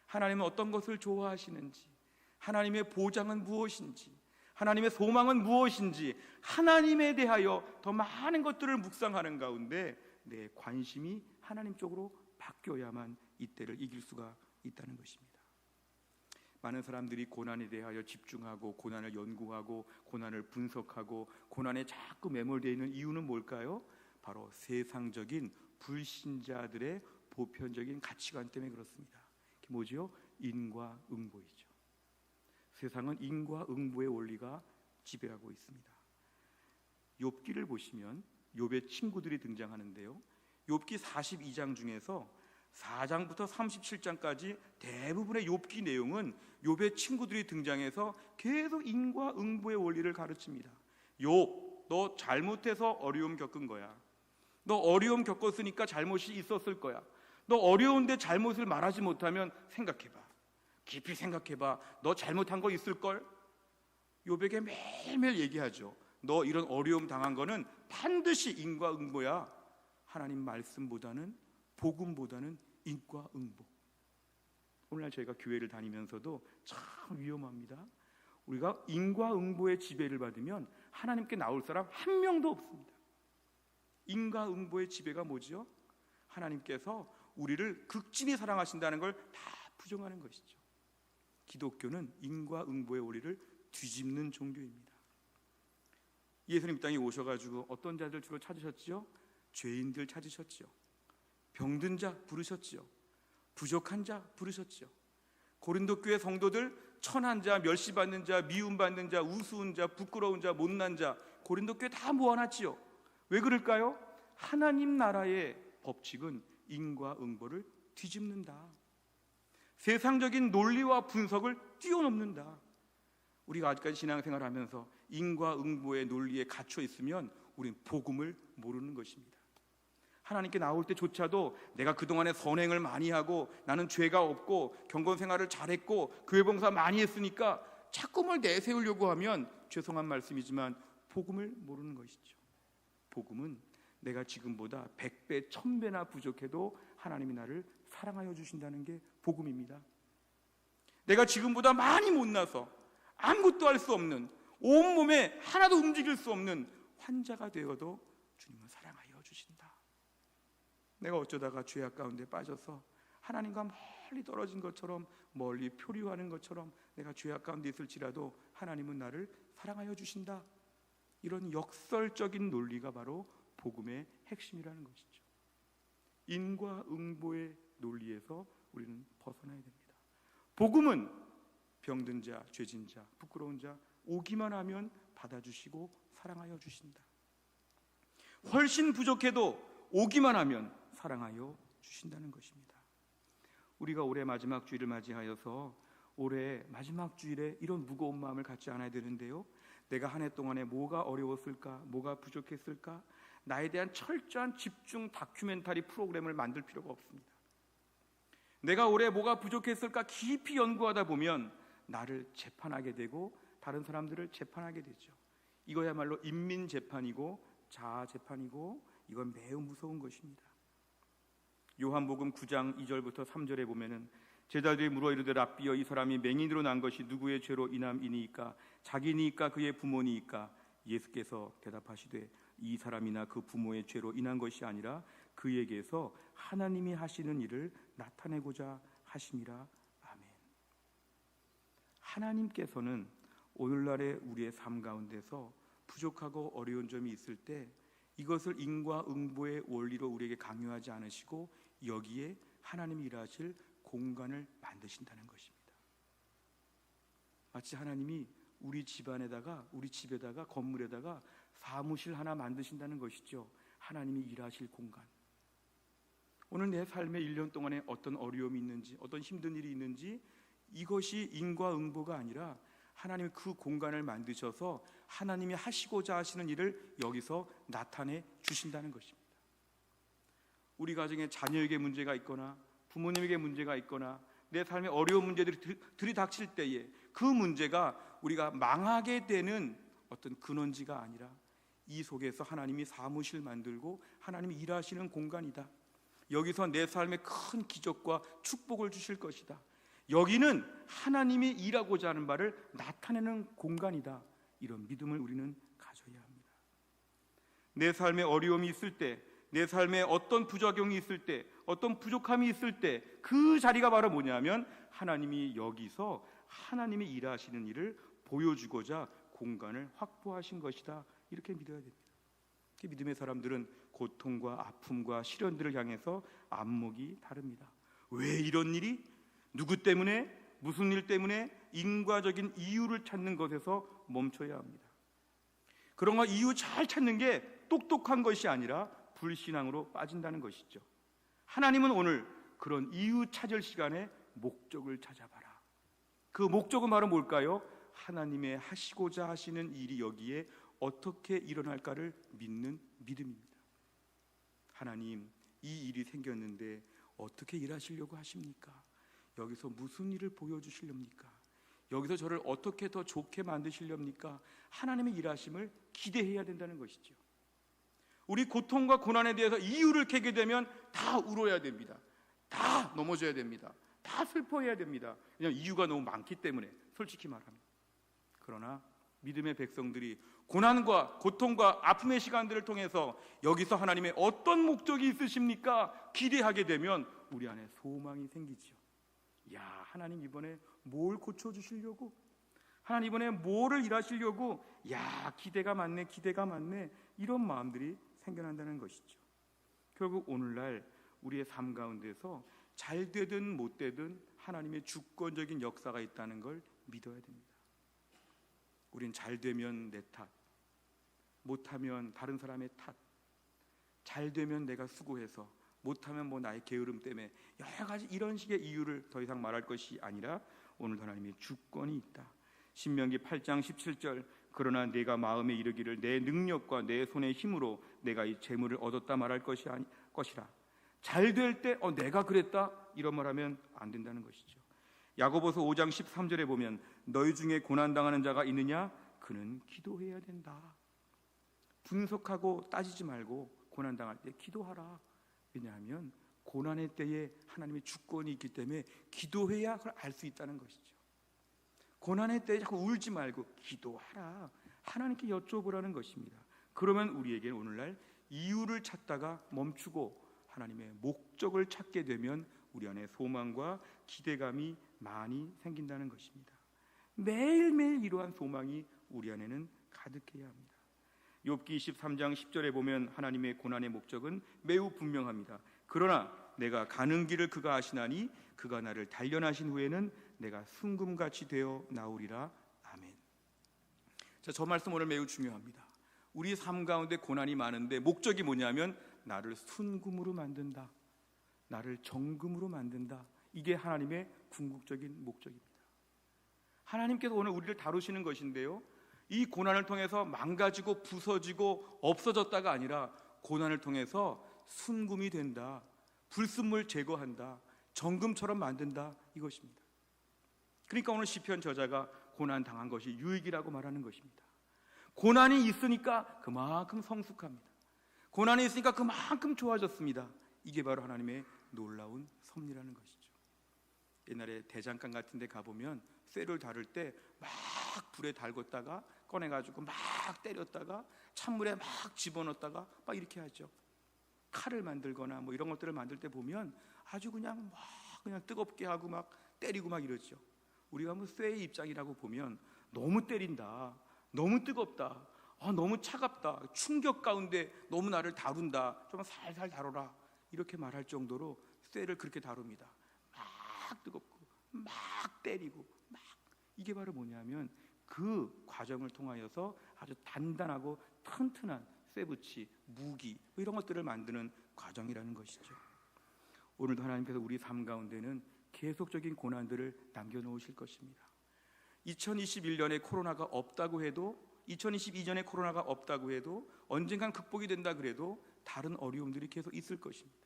하나님은 어떤 것을 좋아하시는지, 하나님의 보장은 무엇인지, 하나님의 소망은 무엇인지, 하나님에 대하여 더 많은 것들을 묵상하는 가운데 내 관심이 하나님 쪽으로 바뀌어야만 이 때를 이길 수가 있다는 것입니다. 많은 사람들이 고난에 대하여 집중하고 고난을 연구하고 고난을 분석하고 고난에 자꾸 매몰되어 있는 이유는 뭘까요? 바로 세상적인 불신자들의 보편적인 가치관 때문에 그렇습니다. 그게 뭐죠? 인과응보이죠. 세상은 인과응보의 원리가 지배하고 있습니다. 욥기를 보시면 욥의 친구들이 등장하는데요, 욥기 42장 중에서 4장부터 37장까지 대부분의 욥기 내용은 욥의 친구들이 등장해서 계속 인과응보의 원리를 가르칩니다. 욥, 너 잘못해서 어려움 겪은 거야. 너 어려움 겪었으니까 잘못이 있었을 거야. 너 어려운데 잘못을 말하지 못하면 생각해봐. 깊이 생각해봐. 너 잘못한 거 있을걸? 욥에게 매일매일 얘기하죠. 너 이런 어려움 당한 거는 반드시 인과응보야. 하나님 말씀보다는, 복음보다는 인과응보. 오늘날 저희가 교회를 다니면서도 참 위험합니다. 우리가 인과응보의 지배를 받으면 하나님께 나올 사람 한 명도 없습니다. 인과응보의 지배가 뭐죠? 하나님께서 우리를 극진히 사랑하신다는 걸 다 부정하는 것이죠. 기독교는 인과응보의 원리를 뒤집는 종교입니다. 예수님 땅에 오셔가지고 어떤 자들 주로 찾으셨죠? 죄인들 찾으셨죠. 병든 자 부르셨죠. 부족한 자 부르셨죠. 고린도 교회 성도들 천한 자, 멸시받는 자, 미움받는 자, 우스운 자, 부끄러운 자, 못난 자, 고린도 교회 다 모아놨지요. 왜 그럴까요? 하나님 나라의 법칙은 인과응보를 뒤집는다. 세상적인 논리와 분석을 뛰어넘는다. 우리가 아직까지 신앙생활을 하면서 인과응보의 논리에 갇혀 있으면 우리는 복음을 모르는 것입니다. 하나님께 나올 때조차도 내가 그동안에 선행을 많이 하고 나는 죄가 없고 경건생활을 잘했고 교회봉사 많이 했으니까 자꾸 뭘 내세우려고 하면 죄송한 말씀이지만 복음을 모르는 것이죠. 복음은 내가 지금보다 100배, 1000배나 부족해도 하나님이 나를 사랑하여 주신다는 게 복음입니다. 내가 지금보다 많이 못나서 아무것도 할 수 없는, 온몸에 하나도 움직일 수 없는 환자가 되어도 주님은 사랑하여 주신다. 내가 어쩌다가 죄악 가운데 빠져서 하나님과 멀리 떨어진 것처럼, 멀리 표류하는 것처럼 내가 죄악 가운데 있을지라도 하나님은 나를 사랑하여 주신다. 이런 역설적인 논리가 바로 복음의 핵심이라는 것이죠. 인과응보의 논리에서 우리는 벗어나야 됩니다. 복음은 병든 자, 죄진 자, 부끄러운 자 오기만 하면 받아주시고 사랑하여 주신다. 훨씬 부족해도 오기만 하면 사랑하여 주신다는 것입니다. 우리가 올해 마지막 주일을 맞이하여서 올해 마지막 주일에 이런 무거운 마음을 갖지 않아야 되는데요, 내가 한 해 동안에 뭐가 어려웠을까, 뭐가 부족했을까, 나에 대한 철저한 집중 다큐멘터리 프로그램을 만들 필요가 없습니다. 내가 올해 뭐가 부족했을까 깊이 연구하다 보면 나를 재판하게 되고 다른 사람들을 재판하게 되죠. 이거야말로 인민재판이고 자아재판이고 이건 매우 무서운 것입니다. 요한복음 9장 2절부터 3절에 보면은 제자들이 물어 이르되 랍비여, 이 사람이 맹인으로 난 것이 누구의 죄로 인함이니이까? 자기니이까 그의 부모니이까? 예수께서 대답하시되 이 사람이나 그 부모의 죄로 인한 것이 아니라 그에게서 하나님이 하시는 일을 나타내고자 하심이라. 아멘. 하나님께서는 오늘날의 우리의 삶 가운데서 부족하고 어려운 점이 있을 때 이것을 인과응보의 원리로 우리에게 강요하지 않으시고 여기에 하나님이 일하실 공간을 만드신다는 것입니다. 마치 하나님이 우리 집안에다가, 우리 집에다가, 건물에다가 사무실 하나 만드신다는 것이죠. 하나님이 일하실 공간. 오늘 내 삶의 1년 동안에 어떤 어려움이 있는지, 어떤 힘든 일이 있는지, 이것이 인과응보가 아니라 하나님이 그 공간을 만드셔서 하나님이 하시고자 하시는 일을 여기서 나타내 주신다는 것입니다. 우리 가정에 자녀에게 문제가 있거나 부모님에게 문제가 있거나 내 삶에 어려운 문제들이 들이닥칠 때에 그 문제가 우리가 망하게 되는 어떤 근원지가 아니라 이 속에서 하나님이 사무실 만들고 하나님이 일하시는 공간이다. 여기서 내 삶에 큰 기적과 축복을 주실 것이다. 여기는 하나님이 일하고자 하는 바를 나타내는 공간이다. 이런 믿음을 우리는 가져야 합니다. 내 삶에 어려움이 있을 때, 내 삶에 어떤 부작용이 있을 때, 어떤 부족함이 있을 때 그 자리가 바로 뭐냐면 하나님이 여기서 하나님이 일하시는 일을 보여주고자 공간을 확보하신 것이다. 이렇게 믿어야 됩니다. 믿음의 사람들은 고통과 아픔과 시련들을 향해서 안목이 다릅니다. 왜 이런 일이? 누구 때문에? 무슨 일 때문에? 인과적인 이유를 찾는 것에서 멈춰야 합니다. 그런 거 이유 잘 찾는 게 똑똑한 것이 아니라 불신앙으로 빠진다는 것이죠. 하나님은 오늘 그런 이유 찾을 시간에 목적을 찾아봐라. 그 목적은 바로 뭘까요? 하나님의 하시고자 하시는 일이 여기에 어떻게 일어날까를 믿는 믿음입니다. 하나님, 이 일이 생겼는데 어떻게 일하시려고 하십니까? 여기서 무슨 일을 보여주시렵니까? 여기서 저를 어떻게 더 좋게 만드시렵니까? 하나님의 일하심을 기대해야 된다는 것이죠. 우리 고통과 고난에 대해서 이유를 캐게 되면 다 울어야 됩니다. 다 넘어져야 됩니다. 다 슬퍼해야 됩니다. 왜냐하면 이유가 너무 많기 때문에, 솔직히 말하면. 그러나 믿음의 백성들이 고난과 고통과 아픔의 시간들을 통해서 여기서 하나님의 어떤 목적이 있으십니까? 기대하게 되면 우리 안에 소망이 생기죠. 야, 하나님 이번에 뭘 고쳐주시려고? 하나님 이번에 뭐를 일하시려고? 야, 기대가 많네, 기대가 많네. 이런 마음들이 생겨난다는 것이죠. 결국 오늘날 우리의 삶 가운데서 잘 되든 못 되든 하나님의 주권적인 역사가 있다는 걸 믿어야 됩니다. 우린 잘 되면 내 탓, 못하면 다른 사람의 탓, 잘 되면 내가 수고해서, 못하면 뭐 나의 게으름 때문에, 여러 가지 이런 식의 이유를 더 이상 말할 것이 아니라 오늘 하나님의 주권이 있다. 신명기 8장 17절, 그러나 내가 마음에 이르기를 내 능력과 내 손의 힘으로 내가 이 재물을 얻었다 말할 것이라. 잘 될 때 내가 그랬다 이런 말하면 안 된다는 것이죠. 야고보서 5장 13절에 보면 너희 중에 고난당하는 자가 있느냐? 그는 기도해야 된다. 분석하고 따지지 말고 고난당할 때 기도하라. 왜냐하면 고난의 때에 하나님의 주권이 있기 때문에 기도해야 그걸 알 수 있다는 것이죠. 고난의 때에 자꾸 울지 말고 기도하라. 하나님께 여쭤보라는 것입니다. 그러면 우리에게는 오늘날 이유를 찾다가 멈추고 하나님의 목적을 찾게 되면 우리 안에 소망과 기대감이 많이 생긴다는 것입니다. 매일매일 이러한 소망이 우리 안에는 가득해야 합니다. 욥기 23장 10절에 보면 하나님의 고난의 목적은 매우 분명합니다. 그러나 내가 가는 길을 그가 아시나니 그가 나를 단련하신 후에는 내가 순금같이 되어 나오리라. 아멘. 자, 저 말씀 오늘 매우 중요합니다. 우리 삶 가운데 고난이 많은데 목적이 뭐냐면 나를 순금으로 만든다, 나를 정금으로 만든다. 이게 하나님의 궁극적인 목적입니다. 하나님께서 오늘 우리를 다루시는 것인데요, 이 고난을 통해서 망가지고 부서지고 없어졌다가 아니라 고난을 통해서 순금이 된다, 불순물 제거한다, 정금처럼 만든다, 이것입니다. 그러니까 오늘 시편 저자가 고난 당한 것이 유익이라고 말하는 것입니다. 고난이 있으니까 그만큼 성숙합니다. 고난이 있으니까 그만큼 좋아졌습니다. 이게 바로 하나님의 놀라운 섭리라는 것이죠. 옛날에 대장간 같은 데 가보면 쇠를 다룰 때 막 불에 달궜다가 꺼내가지고 막 때렸다가 찬물에 막 집어넣었다가 막 이렇게 하죠. 칼을 만들거나 뭐 이런 것들을 만들 때 보면 아주 그냥 막 그냥 뜨겁게 하고 막 때리고 막 이러죠. 우리가 뭐 쇠의 입장이라고 보면 너무 때린다, 너무 뜨겁다, 너무 차갑다, 충격 가운데 너무 나를 다룬다, 좀 살살 다뤄라, 이렇게 말할 정도로 쇠를 그렇게 다룹니다. 막 뜨겁고 막 때리고 막. 이게 바로 뭐냐면 그 과정을 통하여서 아주 단단하고 튼튼한 쇠붙이, 무기 뭐 이런 것들을 만드는 과정이라는 것이죠. 오늘도 하나님께서 우리 삶 가운데는 계속적인 고난들을 남겨놓으실 것입니다. 2021년에 코로나가 없다고 해도, 2022년에 코로나가 없다고 해도, 언젠간 극복이 된다 그래도 다른 어려움들이 계속 있을 것입니다.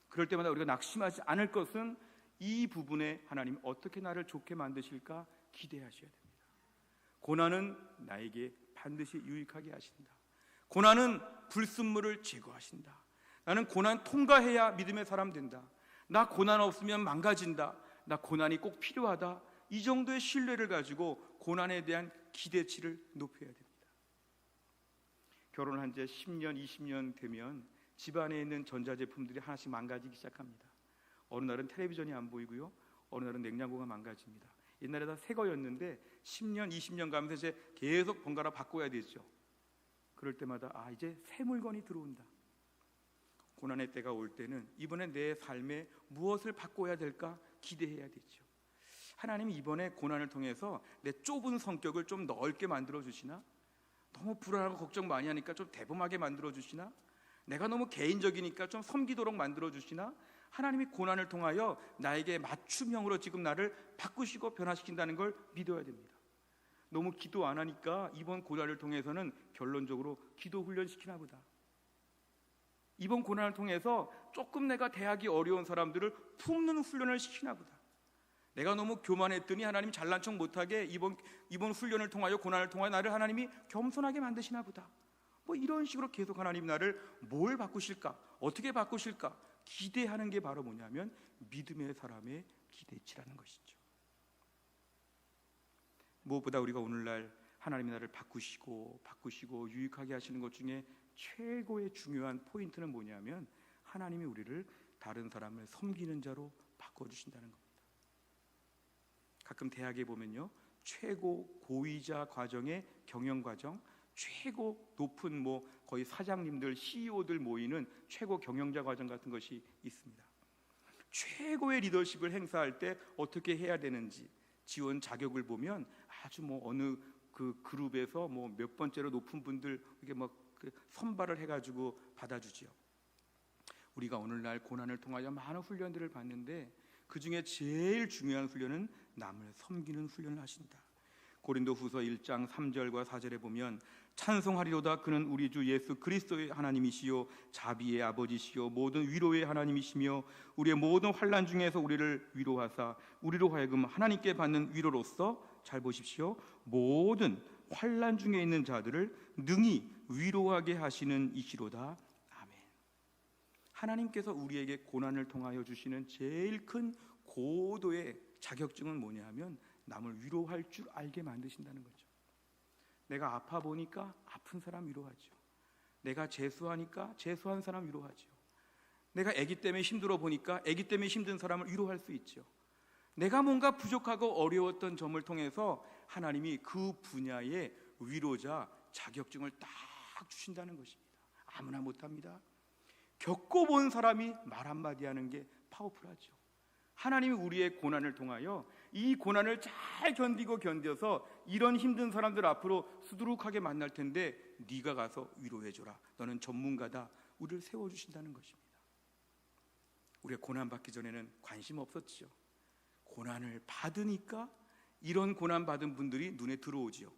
그럴 때마다 우리가 낙심하지 않을 것은 이 부분에 하나님 어떻게 나를 좋게 만드실까 기대하셔야 됩니다. 고난은 나에게 반드시 유익하게 하신다. 고난은 불순물을 제거하신다. 나는 고난 통과해야 믿음의 사람 된다. 나 고난 없으면 망가진다. 나 고난이 꼭 필요하다. 이 정도의 신뢰를 가지고 고난에 대한 기대치를 높여야 됩니다. 결혼한 지 10년, 20년 되면 집안에 있는 전자제품들이 하나씩 망가지기 시작합니다. 어느 날은 텔레비전이 안 보이고요, 어느 날은 냉장고가 망가집니다. 옛날에 다 새 거였는데 10년, 20년 가면서 이제 계속 번갈아 바꿔야 되죠. 그럴 때마다 이제 새 물건이 들어온다. 고난의 때가 올 때는 이번에 내 삶에 무엇을 바꿔야 될까 기대해야 되죠. 하나님이 이번에 고난을 통해서 내 좁은 성격을 좀 넓게 만들어 주시나? 너무 불안하고 걱정 많이 하니까 좀 대범하게 만들어 주시나? 내가 너무 개인적이니까 좀 섬기도록 만들어 주시나? 하나님이 고난을 통하여 나에게 맞춤형으로 지금 나를 바꾸시고 변화시킨다는 걸 믿어야 됩니다. 너무 기도 안 하니까 이번 고난을 통해서는 결론적으로 기도 훈련시키나 보다. 이번 고난을 통해서 조금 내가 대하기 어려운 사람들을 품는 훈련을 시키나 보다. 내가 너무 교만했더니 하나님 잘난 척 못하게 이번 훈련을 통하여, 고난을 통하여 나를 하나님이 겸손하게 만드시나 보다. 뭐 이런 식으로 계속 하나님 나를 뭘 바꾸실까, 어떻게 바꾸실까 기대하는 게 바로 뭐냐면 믿음의 사람의 기대치라는 것이죠. 무엇보다 우리가 오늘날 하나님이 나를 바꾸시고 유익하게 하시는 것 중에 최고의 중요한 포인트는 뭐냐면 하나님이 우리를 다른 사람을 섬기는 자로 바꿔주신다는 겁니다. 가끔 대학에 보면요, 최고 고위자 과정의 경영 과정, 최고 높은 거의 사장님들, CEO들 모이는 최고 경영자 과정 같은 것이 있습니다. 최고의 리더십을 행사할 때 어떻게 해야 되는지 지원 자격을 보면 아주 어느 그 그룹에서 몇 번째로 높은 분들 이게 선발을 해가지고 받아주지요. 우리가 오늘날 고난을 통하여 많은 훈련들을 받는데 그 중에 제일 중요한 훈련은 남을 섬기는 훈련을 하신다. 고린도후서 1장 3절과 4절에 보면 찬송하리로다 그는 우리 주 예수 그리스도의 하나님이시요 자비의 아버지시요 모든 위로의 하나님이시며 우리의 모든 환난 중에서 우리를 위로하사 우리로 하여금 하나님께 받는 위로로서, 잘 보십시오, 모든 환난 중에 있는 자들을 능히 위로하게 하시는 이시로다. 아멘. 하나님께서 우리에게 고난을 통하여 주시는 제일 큰 고도의 자격증은 뭐냐 하면 남을 위로할 줄 알게 만드신다는 거죠. 내가 아파 보니까 아픈 사람 위로하죠. 내가 재수하니까 재수한 사람 위로하죠. 내가 아기 때문에 힘들어 보니까 아기 때문에 힘든 사람을 위로할 수 있죠. 내가 뭔가 부족하고 어려웠던 점을 통해서 하나님이 그 분야의 위로자 자격증을 딱 막 주신다는 것입니다. 아무나 못합니다. 겪어본 사람이 말 한마디 하는 게 파워풀하죠. 하나님이 우리의 고난을 통하여 이 고난을 잘 견뎌서 이런 힘든 사람들 앞으로 수두룩하게 만날 텐데 네가 가서 위로해줘라, 너는 전문가다, 우리를 세워주신다는 것입니다. 우리가 고난받기 전에는 관심 없었지요. 고난을 받으니까 이런 고난받은 분들이 눈에 들어오지요.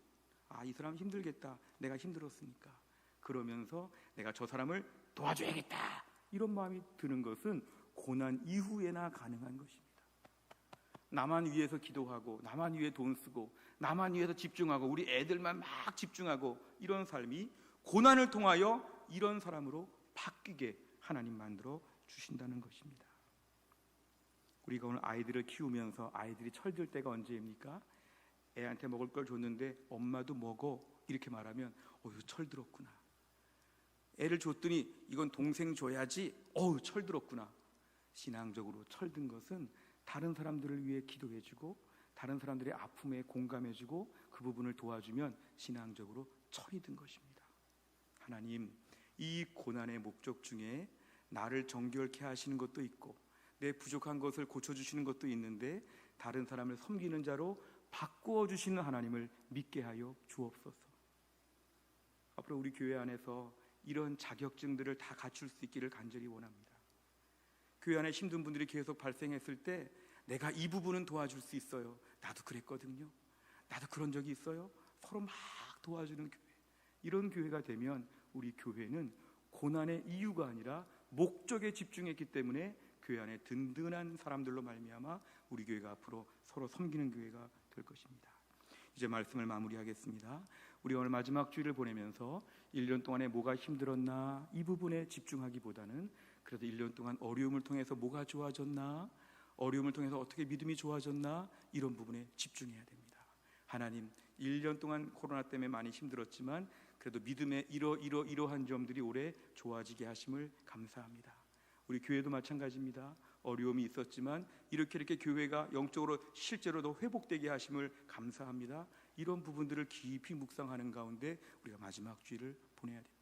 아, 이 사람 힘들겠다, 내가 힘들었으니까. 그러면서 내가 저 사람을 도와줘야겠다, 이런 마음이 드는 것은 고난 이후에나 가능한 것입니다. 나만 위해서 기도하고 나만 위해 돈 쓰고 나만 위해서 집중하고 우리 애들만 막 집중하고 이런 삶이 고난을 통하여 이런 사람으로 바뀌게 하나님 만들어 주신다는 것입니다. 우리가 오늘 아이들을 키우면서 아이들이 철들 때가 언제입니까? 애한테 먹을 걸 줬는데 엄마도 먹어 이렇게 말하면 어휴 철들었구나. 애를 줬더니 이건 동생 줘야지, 어휴 철들었구나. 신앙적으로 철든 것은 다른 사람들을 위해 기도해주고 다른 사람들의 아픔에 공감해주고 그 부분을 도와주면 신앙적으로 철이 든 것입니다. 하나님, 이 고난의 목적 중에 나를 정결케 하시는 것도 있고 내 부족한 것을 고쳐주시는 것도 있는데 다른 사람을 섬기는 자로 바꾸어 주시는 하나님을 믿게 하여 주옵소서. 앞으로 우리 교회 안에서 이런 자격증들을 다 갖출 수 있기를 간절히 원합니다. 교회 안에 힘든 분들이 계속 발생했을 때 내가 이 부분은 도와줄 수 있어요. 나도 그랬거든요. 나도 그런 적이 있어요. 서로 막 도와주는 교회. 이런 교회가 되면 우리 교회는 고난의 이유가 아니라 목적에 집중했기 때문에 교회 안에 든든한 사람들로 말미암아 우리 교회가 앞으로 서로 섬기는 교회가 될 것입니다. 이제 말씀을 마무리하겠습니다. 우리 오늘 마지막 주일을 보내면서 1년 동안에 뭐가 힘들었나 이 부분에 집중하기보다는 그래도 1년 동안 어려움을 통해서 뭐가 좋아졌나, 어려움을 통해서 어떻게 믿음이 좋아졌나, 이런 부분에 집중해야 됩니다. 하나님, 1년 동안 코로나 때문에 많이 힘들었지만 그래도 믿음의 이러한 점들이 올해 좋아지게 하심을 감사합니다. 우리 교회도 마찬가지입니다. 어려움이 있었지만 이렇게 교회가 영적으로 실제로 더 회복되게 하심을 감사합니다. 이런 부분들을 깊이 묵상하는 가운데 우리가 마지막 주일을 보내야 됩니다.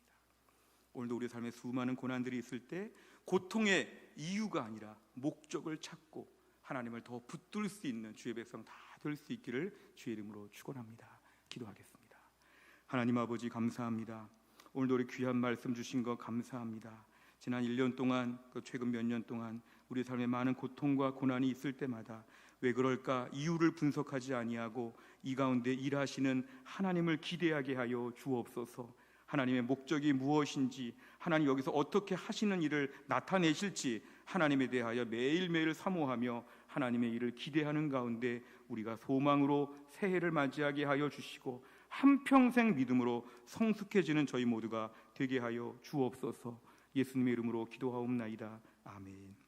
오늘도 우리 삶에 수많은 고난들이 있을 때 고통의 이유가 아니라 목적을 찾고 하나님을 더 붙들 수 있는 주의 백성 다 될 수 있기를 주의 이름으로 축원합니다. 기도하겠습니다. 하나님 아버지 감사합니다. 오늘도 우리 귀한 말씀 주신 거 감사합니다. 지난 1년 동안, 최근 몇 년 동안 우리 삶에 많은 고통과 고난이 있을 때마다 왜 그럴까 이유를 분석하지 아니하고 이 가운데 일하시는 하나님을 기대하게 하여 주옵소서. 하나님의 목적이 무엇인지, 하나님 여기서 어떻게 하시는 일을 나타내실지 하나님에 대하여 매일매일 사모하며 하나님의 일을 기대하는 가운데 우리가 소망으로 새해를 맞이하게 하여 주시고 한평생 믿음으로 성숙해지는 저희 모두가 되게 하여 주옵소서. 예수님의 이름으로 기도하옵나이다. 아멘.